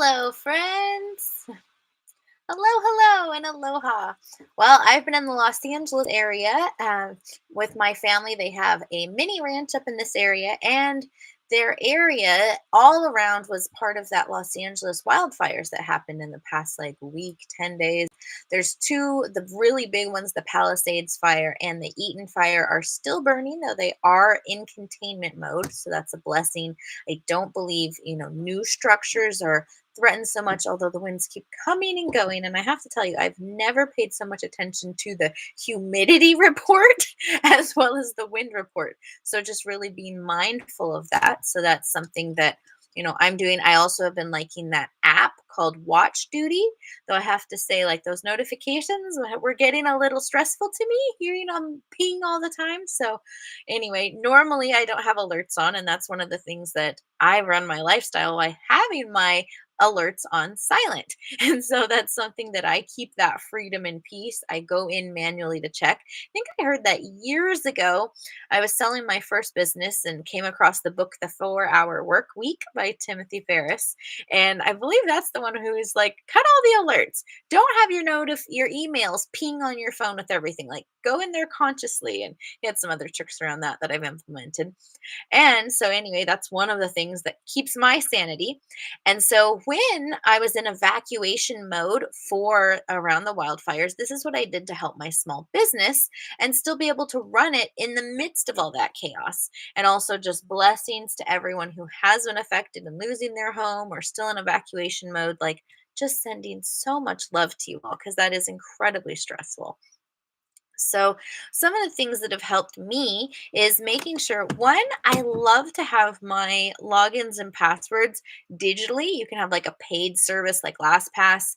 Hello, friends. Hello, hello, and aloha. Well, I've been in the Los Angeles area with my family. They have a mini ranch up in this area, and their area all around was part of that Los Angeles wildfires that happened in the past like week, 10 days. There's two, the really big ones, the Palisades fire and the Eaton fire, are still burning, though they are in containment mode. So that's a blessing. I don't believe, new structures are threatened so much, although the winds keep coming and going. And I have to tell you, I've never paid so much attention to the humidity report as well as the wind report. So just really being mindful of that. So that's something that I'm doing. I also have been liking that app called Watch Duty, though I have to say, like, those notifications were getting a little stressful to me, hearing them ping all the time. So anyway, normally I don't have alerts on, and that's one of the things that I run my lifestyle by having my alerts on silent. And so that's something that I keep that freedom and peace. I go in manually to check. I think I heard that years ago. I was selling my first business and came across the book The 4 Hour Work Week by Timothy Ferriss. And I believe that's the one who is like, cut all the alerts. Don't have your emails ping on your phone with everything. Like, go in there consciously. And he had some other tricks around that I've implemented. And so, anyway, that's one of the things that keeps my sanity. And so, when I was in evacuation mode for around the wildfires, this is what I did to help my small business and still be able to run it in the midst of all that chaos. And also, just blessings to everyone who has been affected and losing their home or still in evacuation mode. Like, just sending so much love to you all because that is incredibly stressful. So, some of the things that have helped me is making sure one, I love to have my logins and passwords digitally. You can have like a paid service like LastPass.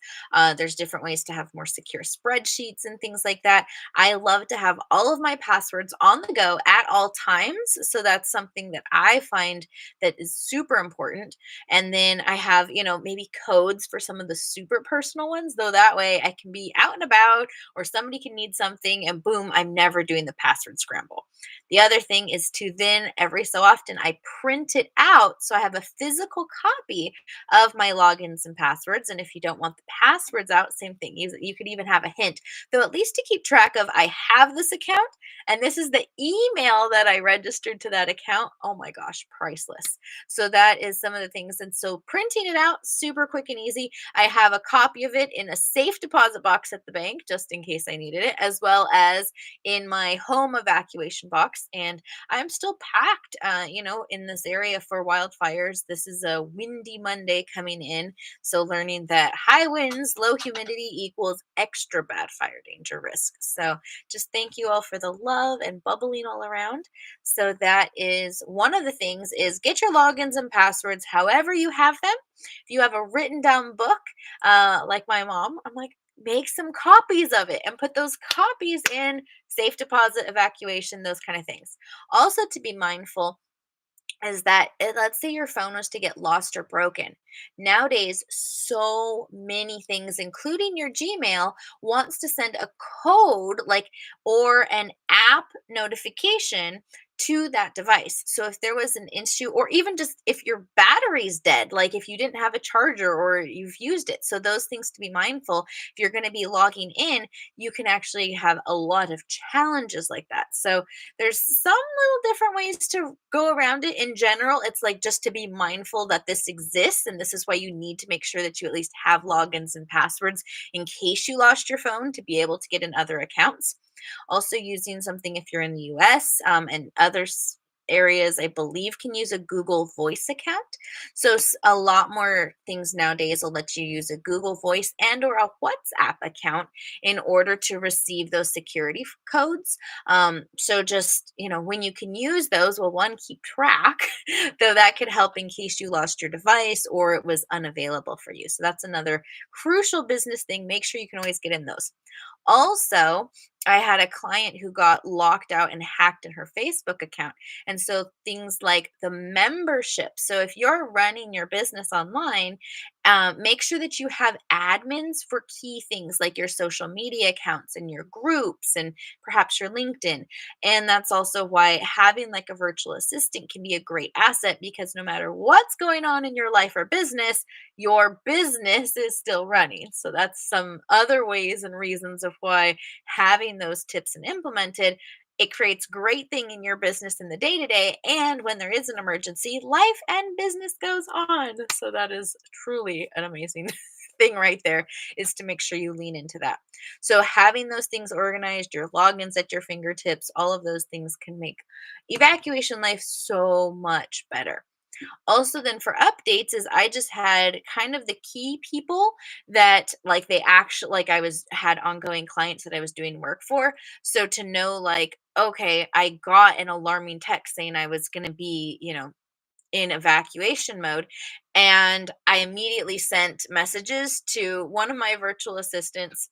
There's different ways to have more secure spreadsheets and things like that. I love to have all of my passwords on the go at all times. So, that's something that I find that is super important. And then I have, maybe codes for some of the super personal ones, though that way I can be out and about or somebody can need something and boom, I'm never doing the password scramble. The other thing is to then every so often I print it out so I have a physical copy of my logins and passwords. And if you don't want the passwords out, same thing. You could even have a hint, though at least to keep track of I have this account and this is the email that I registered to that account. Oh my gosh, priceless. So that is some of the things. And so printing it out, super quick and easy. I have a copy of it in a safe deposit box at the bank, just in case I needed it, as well as in my home evacuation box. And I'm still packed, in this area for wildfires. This is a windy Monday coming in. So learning that high winds, low humidity equals extra bad fire danger risk. So just thank you all for the love and bubbling all around. So that is one of the things is get your logins and passwords however you have them. If you have a written down book, like my mom, I'm like, make some copies of it and put those copies in safe deposit, evacuation, those kind of things. Also, to be mindful is that let's say your phone was to get lost or broken. Nowadays, so many things, including your Gmail, wants to send a code like or an app notification to that device. So if there was an issue, or even just if your battery's dead, like if you didn't have a charger or you've used it. So those things to be mindful. If you're going to be logging in, you can actually have a lot of challenges like that. So there's some little different ways to go around it. In general, it's like just to be mindful that this exists. And this is why you need to make sure that you at least have logins and passwords in case you lost your phone to be able to get in other accounts. Also, using something if you're in the US and other areas, I believe, can use a Google Voice account. So a lot more things nowadays will let you use a Google Voice and or a WhatsApp account in order to receive those security codes. So just, when you can use those, well, one, keep track, though that could help in case you lost your device or it was unavailable for you. So that's another crucial business thing. Make sure you can always get in those. Also, I had a client who got locked out and hacked in her Facebook account. And so things like the membership. So if you're running your business online Make sure that you have admins for key things like your social media accounts and your groups and perhaps your LinkedIn. And that's also why having like a virtual assistant can be a great asset, because no matter what's going on in your life or business, your business is still running. So that's some other ways and reasons of why having those tips and implemented, it creates great thing in your business in the day to day, and when there is an emergency, life and business goes on. So that is truly an amazing thing right there, is to make sure you lean into that. So having those things organized, your logins at your fingertips, all of those things can make evacuation life so much better. Also, then for updates, is I just had kind of the key people that like they actually, like I was had ongoing clients that I was doing work for. So to know like, okay, I got an alarming text saying I was going to be, in evacuation mode. And I immediately sent messages to one of my virtual assistants,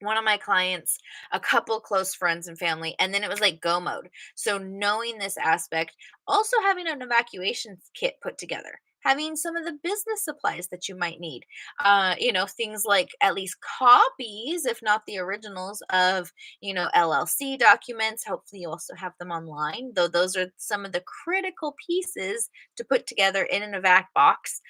one of my clients, a couple close friends and family, and then it was like go mode. So knowing this aspect, also having an evacuation kit put together, having some of the business supplies that you might need, things like at least copies, if not the originals of, LLC documents. Hopefully you also have them online, though those are some of the critical pieces to put together in an evac box,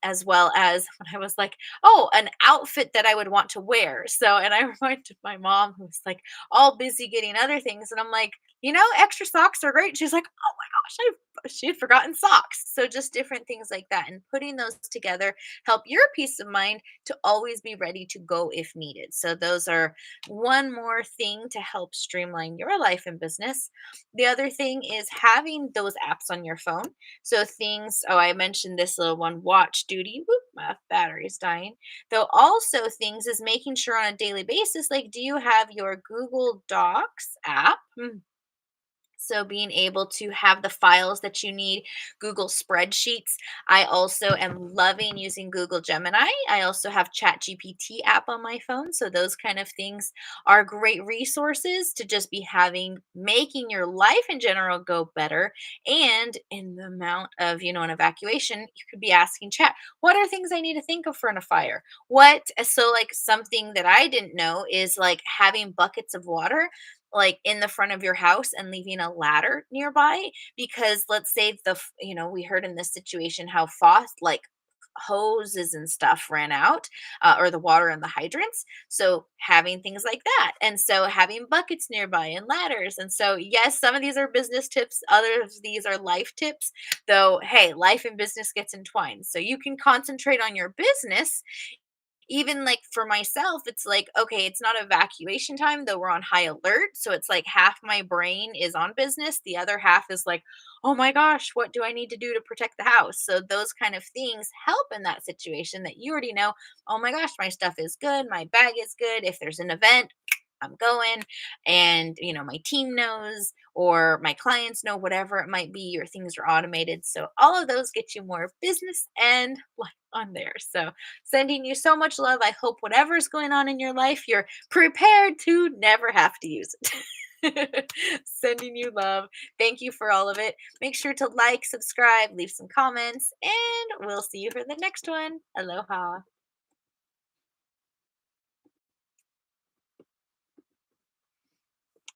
as well as when I was like, oh, an outfit that I would want to wear. So, and I reminded my mom, who was like all busy getting other things. And I'm like, extra socks are great. She's like, oh my gosh, she had forgotten socks. So just different things like that. And putting those together help your peace of mind to always be ready to go if needed. So those are one more thing to help streamline your life and business. The other thing is having those apps on your phone. So things, oh, I mentioned this little one, watch duty. Whoop, my battery's dying. Though also things is making sure on a daily basis, like, do you have your Google Docs app? So being able to have the files that you need, Google spreadsheets. I also am loving using Google Gemini. I also have Chat GPT app on my phone. So those kind of things are great resources to just be having, making your life in general go better. And in the amount of, an evacuation, you could be asking chat, what are things I need to think of for in a fire? So like something that I didn't know is like having buckets of water like in the front of your house and leaving a ladder nearby, because let's say we heard in this situation how fast like hoses and stuff ran out, or the water in the hydrants. So having things like that, and so having buckets nearby and ladders. And so yes, some of these are business tips, others of these are life tips, though hey, life and business gets entwined, so you can concentrate on your business. Even like for myself, it's like, okay, it's not evacuation time, though we're on high alert. So it's like half my brain is on business, the other half is like, oh my gosh, what do I need to do to protect the house? So those kind of things help in that situation, that you already know, oh my gosh, my stuff is good, my bag is good. If there's an event, I'm going, and my team knows, or my clients know, whatever it might be, your things are automated. So all of those get you more business and life on there. So sending you so much love. I hope whatever's going on in your life, you're prepared to never have to use it. Sending you love. Thank you for all of it. Make sure to like, subscribe, leave some comments, and we'll see you for the next one. Aloha.